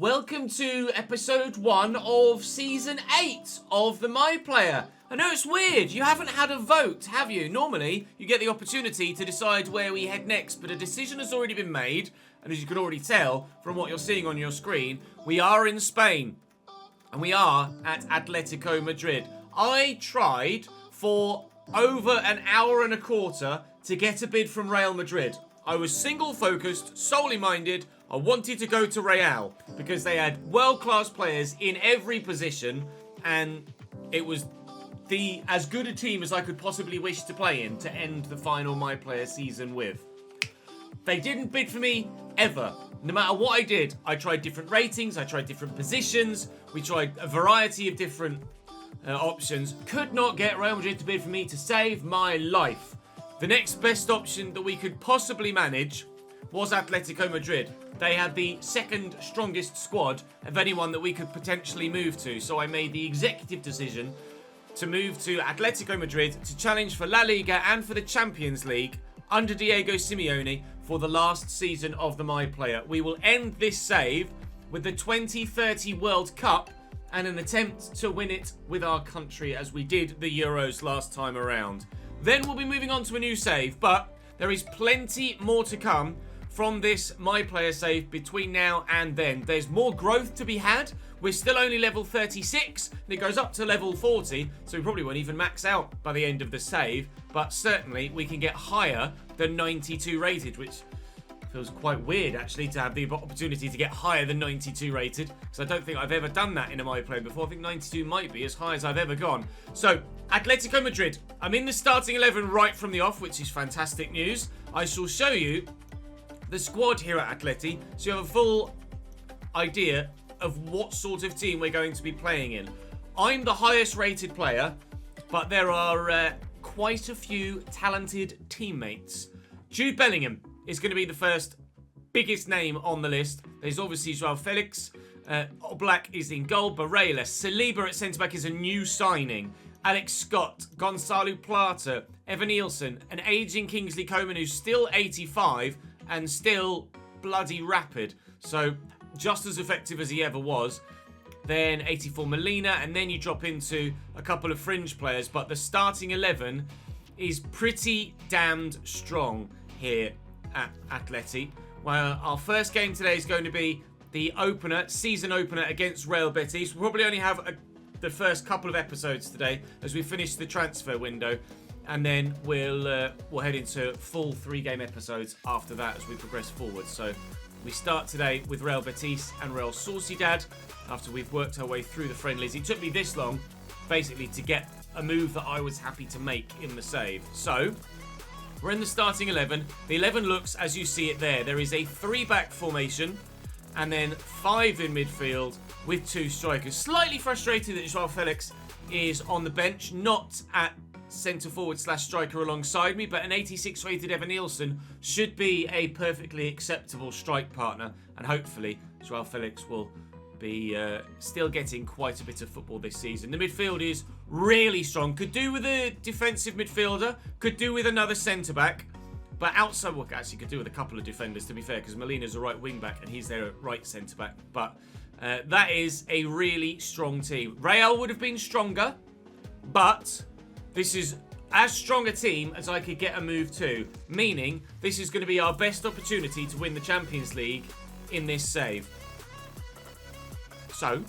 Welcome to episode 1 of season 8 of the My Player. I know it's weird, you haven't had a vote, have you? Normally, you get the opportunity to decide where we head next, but a decision has already been made, and as you can already tell from what you're seeing on your screen, we are in Spain, and we are at Atletico Madrid. I tried for over an hour and a quarter to get a bid from Real Madrid. I was single-focused, solely minded. I wanted to go to Real because they had world-class players in every position, and it was as good a team as I could possibly wish to play in to end the final My Player season with. They didn't bid for me ever. No matter what I did, I tried different ratings, I tried different positions, we tried a variety of different options. Could not get Real Madrid to bid for me to save my life. The next best option that we could possibly manage was Atletico Madrid. They had the second strongest squad of anyone that we could potentially move to. So I made the executive decision to move to Atletico Madrid to challenge for La Liga and for the Champions League under Diego Simeone for the last season of the My Player. We will end this save with the 2030 World Cup and an attempt to win it with our country as we did the Euros last time around. Then we'll be moving on to a new save, but there is plenty more to come from this My Player save between now and then. There's more growth to be had. We're still only level 36, and it goes up to level 40, so we probably won't even max out by the end of the save, but certainly we can get higher than 92 rated, which feels quite weird, actually, to have the opportunity to get higher than 92 rated, because I don't think I've ever done that in a My Player before. I think 92 might be as high as I've ever gone. So, Atletico Madrid. I'm in the starting 11 right from the off, which is fantastic news. I shall show you the squad here at Atleti, so you have a full idea of what sort of team we're going to be playing in. I'm the highest rated player, but there are quite a few talented teammates. Jude Bellingham is going to be the first biggest name on the list. There's obviously Joao Felix. Oblak is in goal. Barella. Saliba at centre-back is a new signing. Alex Scott. Gonzalo Plata. Evan Nielsen. An ageing Kingsley Coman who's still 85 and still bloody rapid. So just as effective as he ever was. Then 84 Molina. And then you drop into a couple of fringe players. But the starting 11 is pretty damned strong here at Atleti. Well, our first game today is going to be the opener, season opener against Real Betis. We'll probably only have the first couple of episodes today as we finish the transfer window, and then we'll head into full 3-game episodes after that as we progress forward. So we start today with Real Betis and Real Sociedad after we've worked our way through the friendlies. It took me this long basically to get a move that I was happy to make in the save. So we're in the starting 11. The 11 looks as you see it there. There is a 3-back formation and then 5 in midfield with 2 strikers. Slightly frustrated that Joao Felix is on the bench, not at centre forward / striker alongside me, but an 86 rated Evan Nielsen should be a perfectly acceptable strike partner, and hopefully Joao Felix will be still getting quite a bit of football this season. The midfield is really strong. Could do with a defensive midfielder, could do with another centre-back, but outside, well, actually could do with a couple of defenders, to be fair, because Molina's a right wing-back and he's their right centre-back. But that is a really strong team. Real would have been stronger, but this is as strong a team as I could get a move to, meaning this is going to be our best opportunity to win the Champions League in this save. So,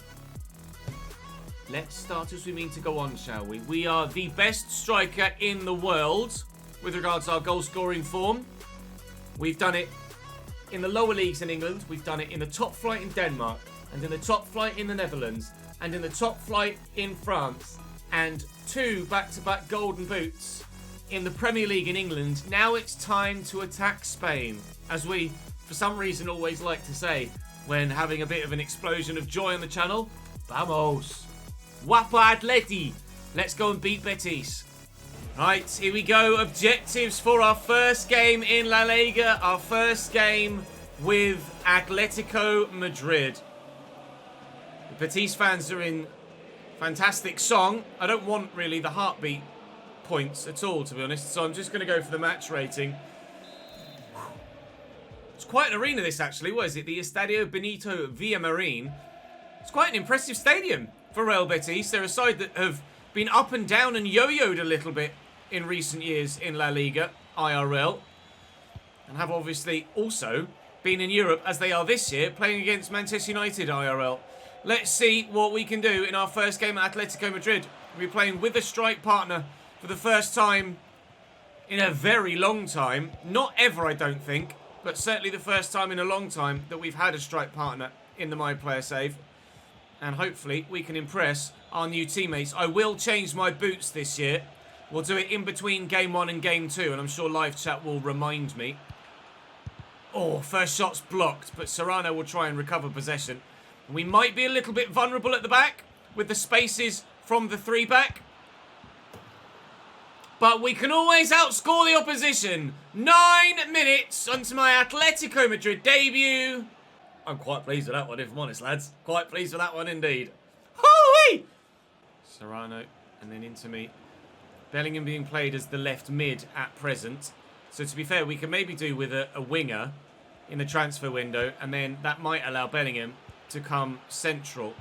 let's start as we mean to go on, shall we? We are the best striker in the world with regards to our goal-scoring form. We've done it in the lower leagues in England. We've done it in the top flight in Denmark, and in the top flight in the Netherlands, and in the top flight in France, and 2 back-to-back golden boots in the Premier League in England. Now it's time to attack Spain, as we, for some reason, always like to say when having a bit of an explosion of joy on the channel. Vamos! Guapa Atleti! Let's go and beat Betis. Right, here we go. Objectives for our first game in La Liga. Our first game with Atletico Madrid. The Betis fans are in fantastic song. I don't want really the heartbeat points at all, to be honest. So I'm just going to go for the match rating. It's quite an arena, this, actually. What is it? The Estadio Benito Villamarin. It's quite an impressive stadium for Real Betis. They're a side that have been up and down and yo-yoed a little bit in recent years in La Liga, IRL. And have obviously also been in Europe, as they are this year, playing against Manchester United IRL. Let's see what we can do in our first game at Atletico Madrid. We're playing with a strike partner for the first time in a very long time. Not ever, I don't think, but certainly the first time in a long time that we've had a strike partner in the My Player save. And hopefully we can impress our new teammates. I will change my boots this year. We'll do it in between Game 1 and Game 2, and I'm sure live chat will remind me. Oh, first shot's blocked, but Serrano will try and recover possession. We might be a little bit vulnerable at the back with the spaces from the 3-back. But we can always outscore the opposition. 9 minutes onto my Atletico Madrid debut. I'm quite pleased with that one, if I'm honest, lads. Quite pleased with that one indeed. Hoo-wee! Serrano, and then into me. Bellingham being played as the left mid at present. So to be fair, we can maybe do with a winger in the transfer window, and then that might allow Bellingham to come central.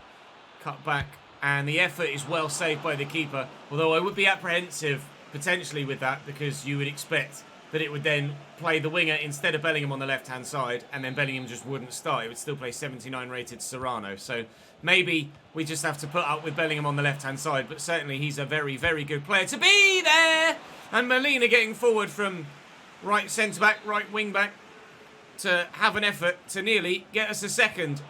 Cut back, and the effort is well saved by the keeper. Although I would be apprehensive potentially with that, because you would expect that it would then play the winger instead of Bellingham on the left-hand side, and then Bellingham just wouldn't start. It would still play 79 rated Serrano. So maybe we just have to put up with Bellingham on the left-hand side, but certainly he's a very, very good player to be there. And Molina getting forward from right centre-back, right wing-back, to have an effort to nearly get us a second.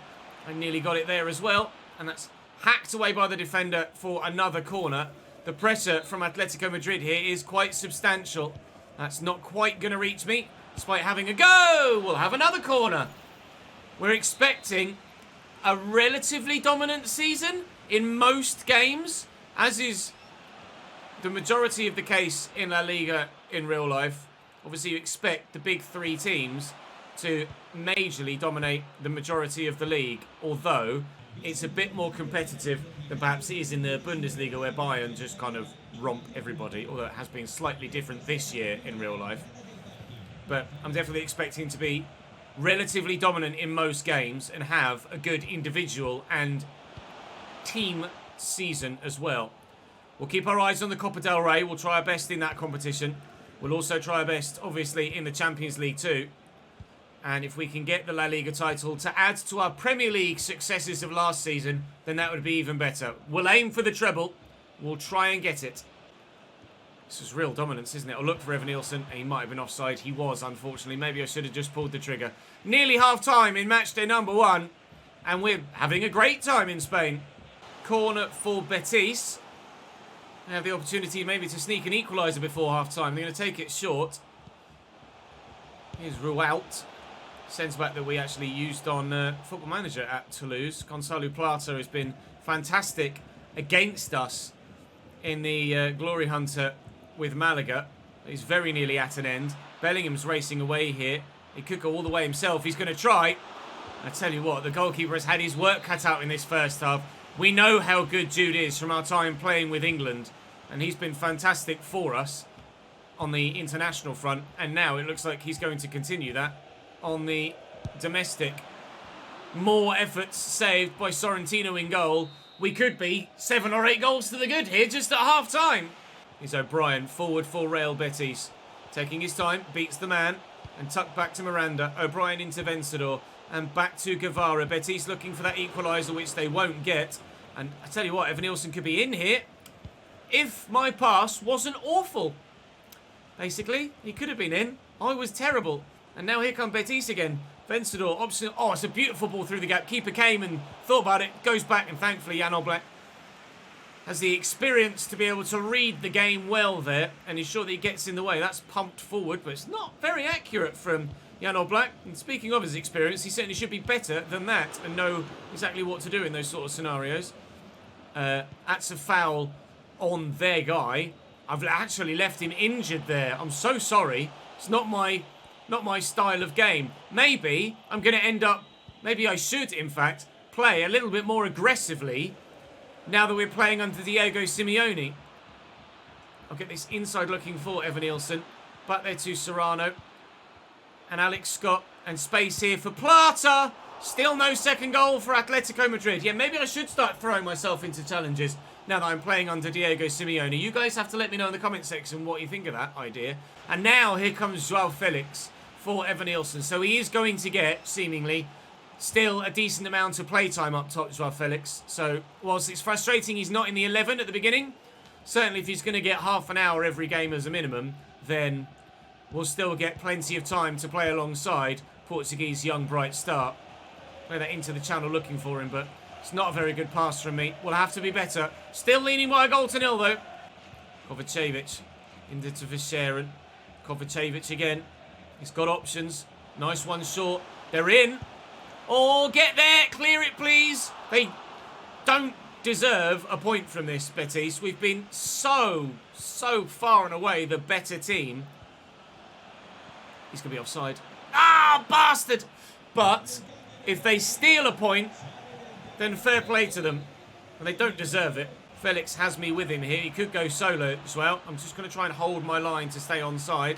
I nearly got it there as well, and that's hacked away by the defender for another corner. The pressure from Atletico Madrid here is quite substantial. That's not quite going to reach me, despite having a go. We'll have another corner. We're expecting a relatively dominant season in most games, as is the majority of the case in La Liga in real life. Obviously, you expect the big 3 teams to majorly dominate the majority of the league, although it's a bit more competitive than perhaps it is in the Bundesliga, where Bayern just kind of romp everybody, although it has been slightly different this year in real life. But I'm definitely expecting to be relatively dominant in most games and have a good individual and team season as well. We'll keep our eyes on the Copa del Rey. We'll try our best in that competition. We'll also try our best, obviously, in the Champions League too. And if we can get the La Liga title to add to our Premier League successes of last season, then that would be even better. We'll aim for the treble. We'll try and get it. This is real dominance, isn't it? I'll look for Evan-Nielsen. He might have been offside. He was, unfortunately. Maybe I should have just pulled the trigger. Nearly half-time in matchday number 1. And we're having a great time in Spain. Corner for Betis. They have the opportunity maybe to sneak an equaliser before half-time. They're going to take it short. Here's Rualt. Centre-back that we actually used on Football Manager at Toulouse. Gonzalo Plata has been fantastic against us in the Glory Hunter with Malaga. He's very nearly at an end. Bellingham's racing away here. He could go all the way himself. He's going to try. I tell you what, the goalkeeper has had his work cut out in this first half. We know how good Jude is from our time playing with England, and he's been fantastic for us on the international front, and now it looks like he's going to continue that on the domestic. More efforts saved by Sorrentino in goal. We could be 7 or 8 goals to the good here just at half-time. Here's O'Brien, forward for Real Betis. Taking his time, beats the man, and tucked back to Miranda. O'Brien into Vencedor, and back to Guevara. Betis looking for that equaliser, which they won't get. And I tell you what, Evan-Nielsen could be in here if my pass wasn't awful. Basically, he could have been in. I was terrible. And now here come Betis again. Vencedor, option. Oh, it's a beautiful ball through the gap. Keeper came and thought about it. Goes back, and thankfully Jan Oblak has the experience to be able to read the game well there. And he's sure that he gets in the way. That's pumped forward, but it's not very accurate from Jan Oblak. And speaking of his experience, he certainly should be better than that and know exactly what to do in those sort of scenarios. That's a foul on their guy. I've actually left him injured there. I'm so sorry. It's not my style of game. Maybe I'm going to end up, maybe I should, in fact, play a little bit more aggressively now that we're playing under Diego Simeone. I'll get this inside looking for Evan-Nielsen. Back there to Serrano. And Alex Scott And space here for Plata. Still no second goal for Atletico Madrid. Yeah, maybe I should start throwing myself into challenges now that I'm playing under Diego Simeone. You guys have to let me know in the comment section what you think of that idea. And now here comes Joao Felix for Evan Nielsen. So he is going to get, seemingly, still a decent amount of playtime up top, Joao Felix. So whilst it's frustrating he's not in the 11 at the beginning, certainly if he's going to get half an hour every game as a minimum, then we'll still get plenty of time to play alongside Portuguese young bright start. Play that into the channel looking for him, but it's not a very good pass from me. We'll have to be better. Still leaning by a goal to nil, though. Kovacevic into Vicheren. Kovacevic again. He's got options. Nice one short. They're in. Oh, get there. Clear it, please. They don't deserve a point from this, Betis. We've been so far and away the better team. He's going to be offside. Ah, bastard! But if they steal a point, then fair play to them. And they don't deserve it. Felix has me with him here. He could go solo as well. I'm just going to try and hold my line to stay onside.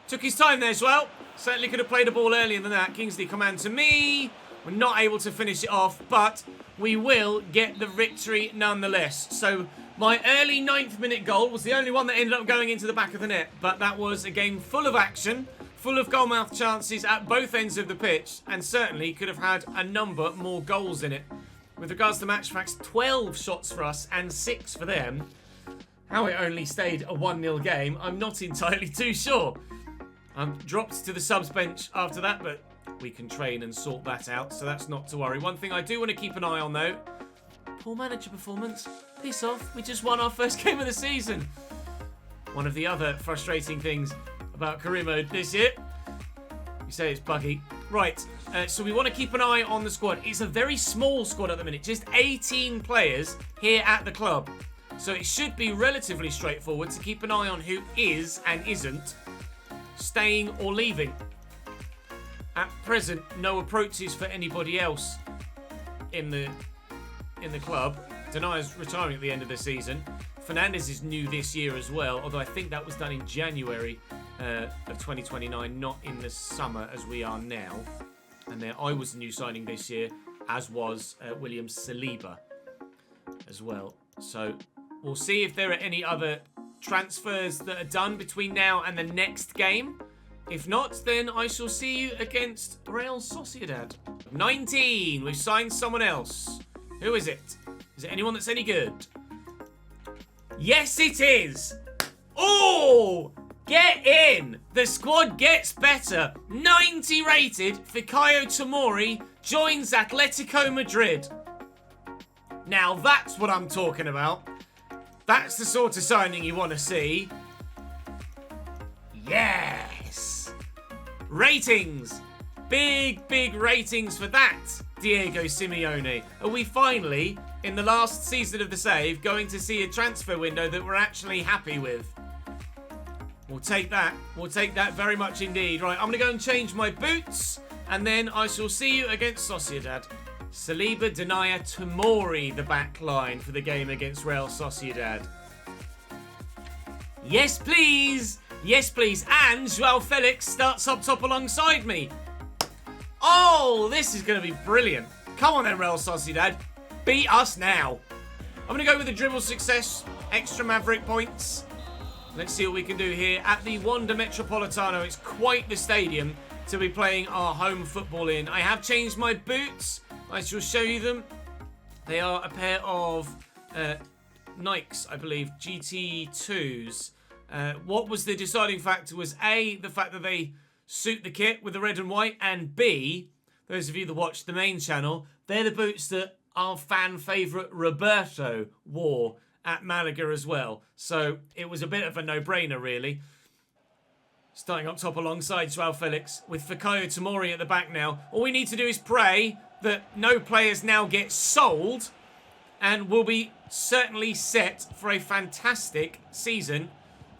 Took his time there as well. Certainly could have played the ball earlier than that. Kingsley command to me. We're not able to finish it off, but we will get the victory nonetheless. So my early 9th minute goal was the only one that ended up going into the back of the net. But that was a game full of action, full of goalmouth chances at both ends of the pitch, and certainly could have had a number more goals in it. With regards to match facts, 12 shots for us and 6 for them. How it only stayed a 1-0 game, I'm not entirely too sure. I'm dropped to the subs bench after that, but we can train and sort that out, so that's not to worry. One thing I do want to keep an eye on, though, poor manager performance. Piss off. We just won our first game of the season. One of the other frustrating things about career mode this year. You say it's buggy. Right, so we want to keep an eye on the squad. It's a very small squad at the minute. Just 18 players here at the club. So it should be relatively straightforward to keep an eye on who is and isn't staying or leaving. At present, no approaches for anybody else in the club. Denaya's retiring at the end of the season. Fernandez is new this year as well, although I think that was done in January of 2029, not in the summer as we are now. And there, I was a new signing this year, as was William Saliba as well. So we'll see if there are any other transfers that are done between now and the next game. If not, then I shall see you against Real Sociedad. 19, we've signed someone else. Who is it? Is it anyone that's any good? Yes, it is! Oh! Get in! The squad gets better. 90 rated, Fikayo Tomori joins Atletico Madrid. Now that's what I'm talking about. That's the sort of signing you want to see. Yes! Ratings. Big ratings for that, Diego Simeone. Are we finally, in the last season of the save, going to see a transfer window that we're actually happy with? We'll take that. We'll take that very much indeed. Right, I'm going to go and change my boots, and then I shall see you against Sociedad. Saliba, Denaya, Tomori, the back line for the game against Real Sociedad. Yes, please. Yes, please. And Joao Felix starts up top alongside me. Oh, this is going to be brilliant. Come on then, Real Sociedad. Beat us now. I'm going to go with the dribble success. Extra Maverick points. Let's see what we can do here at the Wanda Metropolitano. It's quite the stadium to be playing our home football in. I have changed my boots. I shall show you them. They are a pair of Nikes, I believe, GT2s. What was the deciding factor was A, the fact that they suit the kit with the red and white, and B, those of you that watch the main channel, they're the boots that our fan favourite Roberto wore at Malaga as well. So it was a bit of a no-brainer, really. Starting up top alongside Joao Felix with Fikayo Tomori at the back now. All we need to do is pray that no players now get sold, and we'll be certainly set for a fantastic season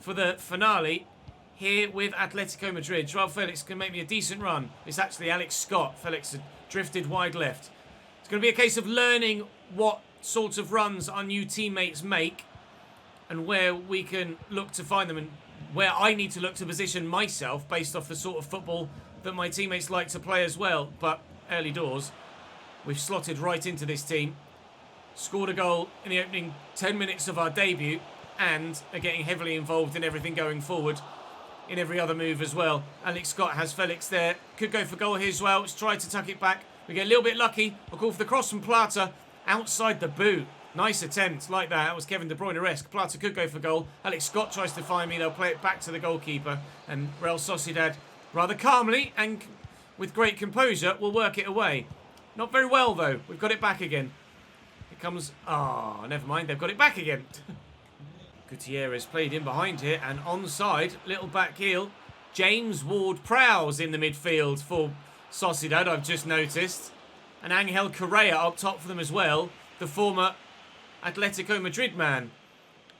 for the finale here with Atletico Madrid. Joao Felix can make me a decent run. It's actually Alex Scott. Felix had drifted wide left. It's going to be a case of learning what sorts of runs our new teammates make and where we can look to find them and where I need to look to position myself based off the sort of football that my teammates like to play as well. But early doors, we've slotted right into this team. Scored a goal in the opening 10 minutes of our debut and are getting heavily involved in everything going forward in every other move as well. Alex Scott has Felix there. Could go for goal here as well. Let's try to tuck it back. We get a little bit lucky. We'll call for the cross from Plata outside the boot. Nice attempt like that. That was Kevin De Bruyne-esque. Plata could go for goal. Alex Scott tries to find me. They'll play it back to the goalkeeper. And Real Sociedad, rather calmly and with great composure, will work it away. Not very well, though. We've got it back again. It comes... Ah, never mind. They've got it back again. Gutierrez played in behind here and onside, little back heel. James Ward-Prowse in the midfield for Sociedad, I've just noticed. And Angel Correa up top for them as well, the former Atletico Madrid man.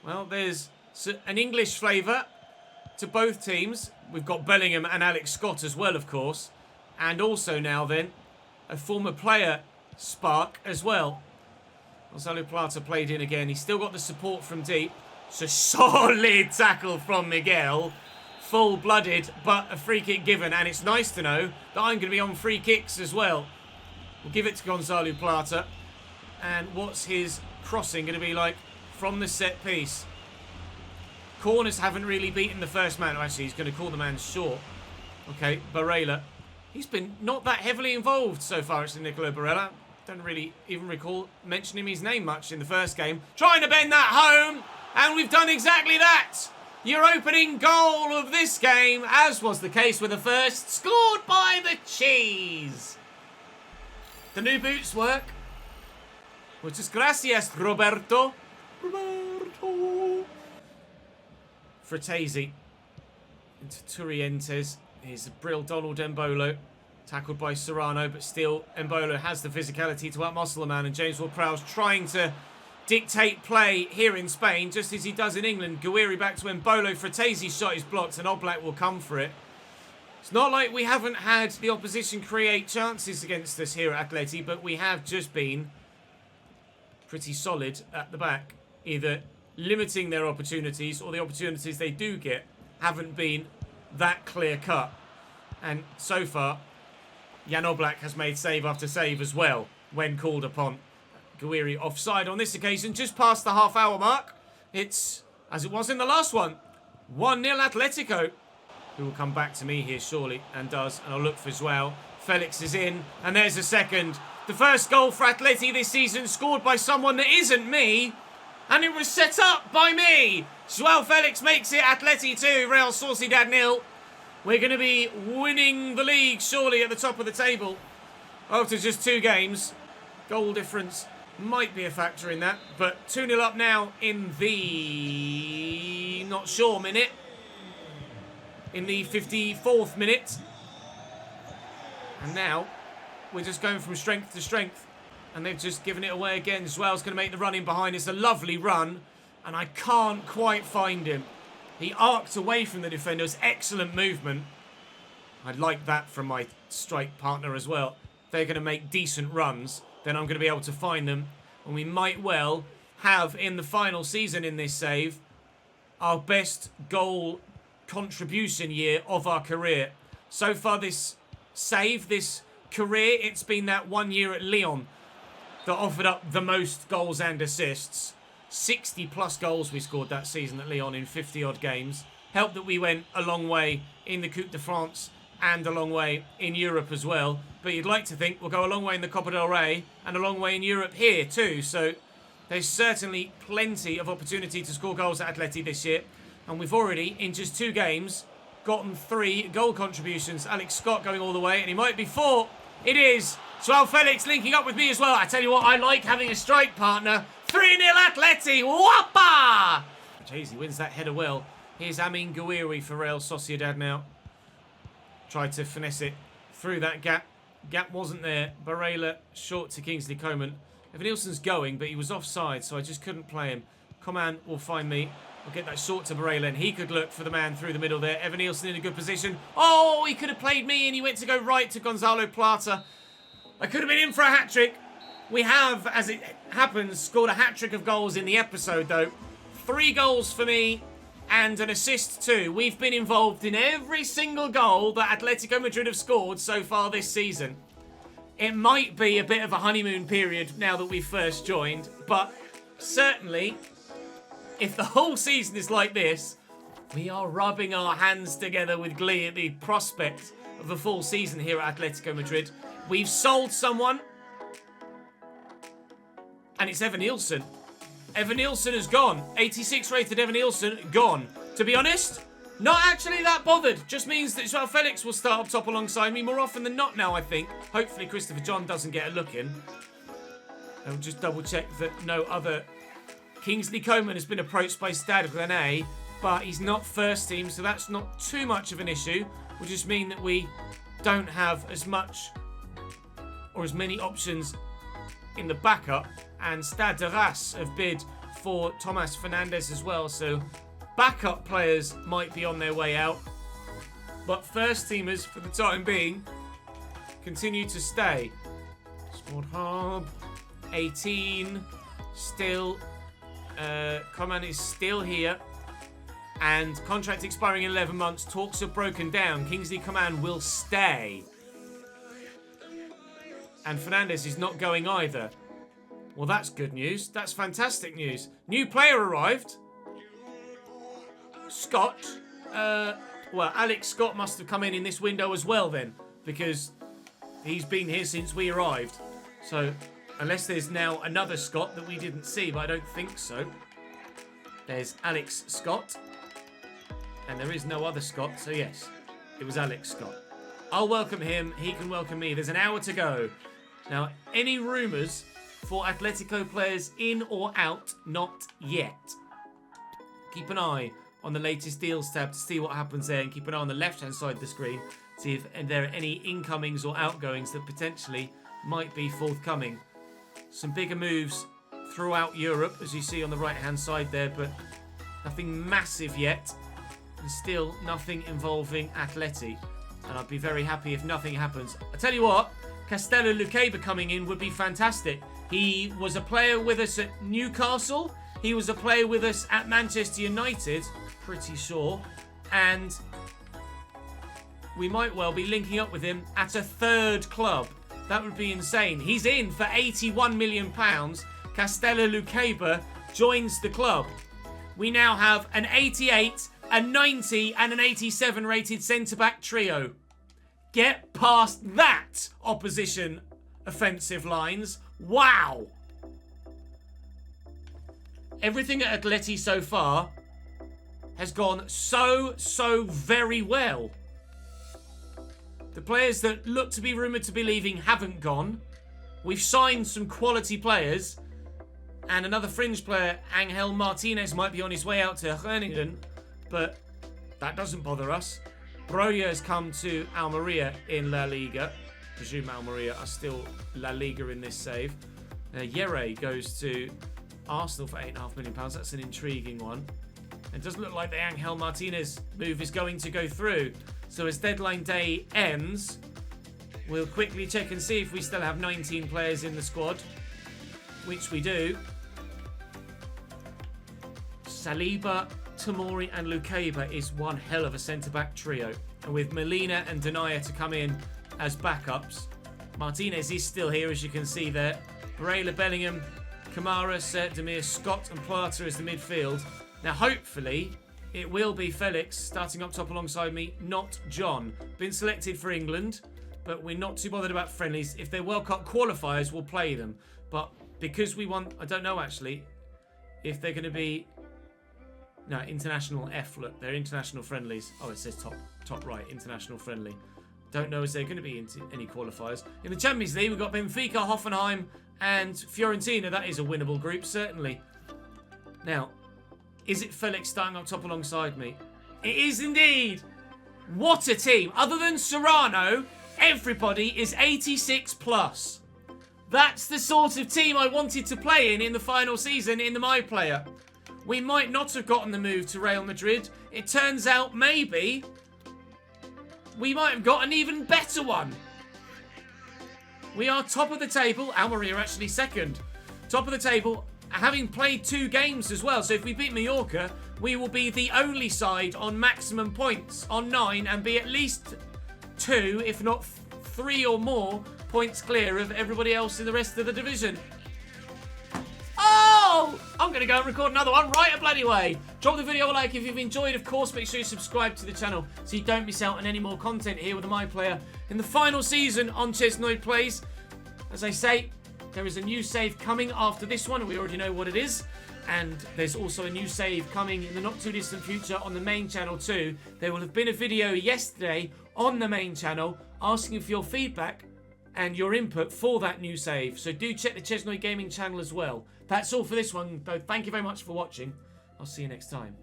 Well, there's an English flavour to both teams. We've got Bellingham and Alex Scott as well, of course. And also now then, a former player spark as well. Gonzalo Plata played in again. He's still got the support from deep. It's a solid tackle from Miguel. Full-blooded, but a free kick given. And it's nice to know that I'm going to be on free kicks as well. We'll give it to Gonzalo Plata. And what's his crossing going to be like from the set piece? Corners haven't really beaten the first man. Actually, he's going to call the man short. Okay, Barella. He's been not that heavily involved so far, actually, Nicolo Barella. Don't really even recall mentioning his name much in the first game. Trying to bend that home. And we've done exactly that. Your opening goal of this game, as was the case with the first, scored by the Cheese. The new boots work. Muchas gracias, Roberto. Fratesi into Turientes. Here's a Brill Donald Embolo. Tackled by Serrano, but still Embolo has the physicality to outmuscle the man. And James Ward-Prowse trying to dictate play here in Spain, just as he does in England. Guiri back to Embolo. Fratese's shot is blocked and Oblak will come for it. It's not like we haven't had the opposition create chances against us here at Atleti, but we have just been pretty solid at the back. Either limiting their opportunities or the opportunities they do get haven't been that clear-cut. And so far, Jan Oblak has made save after save as well when called upon. Guiri offside on this occasion, just past the half-hour mark. It's, as it was in the last one, 1-0 Atletico. Who will come back to me here surely, and does. And I'll look for Joao. Felix is in, and there's a second. The first goal for Atleti this season, scored by someone that isn't me. And it was set up by me. Joao Felix makes it. Atleti 2, Real Sociedad 0. We're going to be winning the league surely at the top of the table after just 2 games. Goal difference might be a factor in that, but 2-0 up now in the not sure minute. In the 54th minute. And now we're just going from strength to strength. And they've just given it away again. Joao's going to make the run in behind. It's a lovely run. And I can't quite find him. He arced away from the defenders. Excellent movement. I'd like that from my strike partner as well. If they're going to make decent runs, then I'm going to be able to find them. And we might well have, in the final season in this save, our best goal contribution year of our career. So far this save, this career, it's been that 1 year at Lyon that offered up the most goals and assists. 60 plus goals we scored that season at Lyon in 50 odd games. Helped that we went a long way in the Coupe de France and a long way in Europe as well. But you'd like to think we'll go a long way in the Copa del Rey and a long way in Europe here too. So there's certainly plenty of opportunity to score goals at Atleti this year. And we've already, in just 2 games, gotten 3 goal contributions. Alex Scott going all the way, and he might be 4. It is. Joao Felix linking up with me as well. I tell you what, I like having a strike partner. 3-0 Atleti. Whoppa! Jeez, he wins that header well. Here's Amin Guiri for Real Sociedad now. Tried to finesse it through that gap. Gap wasn't there. Barella short to Kingsley Coman. Evan Nielsen's going, but he was offside, so I just couldn't play him. Coman will find me. I'll get that short to Barella, and he could look for the man through the middle there. Evan Nielsen in a good position. Oh, he could have played me, and he went to go right to Gonzalo Plata. I could have been in for a hat-trick. We have, as it happens, scored a hat-trick of goals in the episode, though. 3 goals for me, and an assist too. We've been involved in every single goal that Atletico Madrid have scored so far this season. It might be a bit of a honeymoon period now that we've first joined, but certainly, if the whole season is like this, we are rubbing our hands together with glee at the prospect of the full season here at Atletico Madrid. We've sold someone, and it's Evan Nielsen. Evan Nielsen has gone. 86 rated Evan Nielsen, gone. To be honest, not actually that bothered. Just means that Joao Felix will start up top alongside me more often than not now, I think. Hopefully Christopher John doesn't get a look in. I'll just double check that no other... Kingsley Coman has been approached by Stade Rennais, but he's not first team, so that's not too much of an issue. Will just mean that we don't have as much or as many options in the backup. And Stade de Reims have bid for Thomas Fernandes as well, so backup players might be on their way out. But first teamers, for the time being, continue to stay. Squad Hub, 18, still, Coman is still here. And contract expiring in 11 months, talks are broken down. Kingsley Coman will stay. And Fernandes is not going either. Well, that's good news. That's fantastic news. New player arrived. Scott. Well, Alex Scott must have come in this window as well then, because he's been here since we arrived. So, unless there's now another Scott that we didn't see, but I don't think so. There's Alex Scott. And there is no other Scott, so yes, it was Alex Scott. I'll welcome him. He can welcome me. There's an hour to go. Now, any rumours for Atletico players in or out? Not yet. Keep an eye on the latest deals tab to see what happens there, and keep an eye on the left-hand side of the screen to see if there are any incomings or outgoings that potentially might be forthcoming. Some bigger moves throughout Europe, as you see on the right-hand side there, but nothing massive yet. And still nothing involving Atleti. And I'd be very happy if nothing happens. I tell you what, Castello Luqueba coming in would be fantastic. He was a player with us at Newcastle. He was a player with us at Manchester United, pretty sure. And we might well be linking up with him at a third club. That would be insane. He's in for £81 million. Castello Luqueba joins the club. We now have an 88, a 90 and an 87 rated centre-back trio. Get past that, opposition offensive lines. Wow. Everything at Atleti so far has gone so very well. The players that look to be rumoured to be leaving haven't gone. We've signed some quality players. And another fringe player, Angel Martinez, might be on his way out to Groningen. But that doesn't bother us. Broja has come to Almeria in La Liga. I presume Almeria are still La Liga in this save. Yere goes to Arsenal for £8.5 million. That's an intriguing one. It doesn't look like the Angel Martinez move is going to go through. So as deadline day ends, we'll quickly check and see if we still have 19 players in the squad. Which we do. Saliba, Tomori and Luqueba is one hell of a centre-back trio. And with Molina and Denayer to come in as backups. Martinez is still here, as you can see there. Barella, Bellingham, Kamara, Demir, Scott and Plata as the midfield. Now, hopefully, it will be Felix starting up top alongside me, not John. Been selected for England, but we're not too bothered about friendlies. If they're World Cup qualifiers, we'll play them. But because we want... I don't know, actually, if they're going to be... No, international F. Look, they're international friendlies. Oh, it says top right, international friendly. Don't know if they're going to be into any qualifiers. In the Champions League, we've got Benfica, Hoffenheim, and Fiorentina. That is a winnable group, certainly. Now, is it Felix starting up top alongside me? It is indeed. What a team. Other than Serrano, everybody is 86 plus. That's the sort of team I wanted to play in the final season in the My Player. We might not have gotten the move to Real Madrid. It turns out maybe we might have got an even better one. We are top of the table. Almeria are actually second. Top of the table, having played 2 games as well. So if we beat Mallorca, we will be the only side on maximum points on 9 and be at least 2, if not 3 or more points clear of everybody else in the rest of the division. Oh! I'm going to go and record another one right a bloody way. Drop the video a like if you've enjoyed. Of course, make sure you subscribe to the channel so you don't miss out on any more content here with the My Player in the final season on ChesnoidPlays. As I say, there is a new save coming after this one. We already know what it is. And there's also a new save coming in the not too distant future on the main channel too. There will have been a video yesterday on the main channel asking for your feedback and your input for that new save. So do check the Chesnoid Gaming channel as well. That's all for this one, though. Thank you very much for watching. I'll see you next time.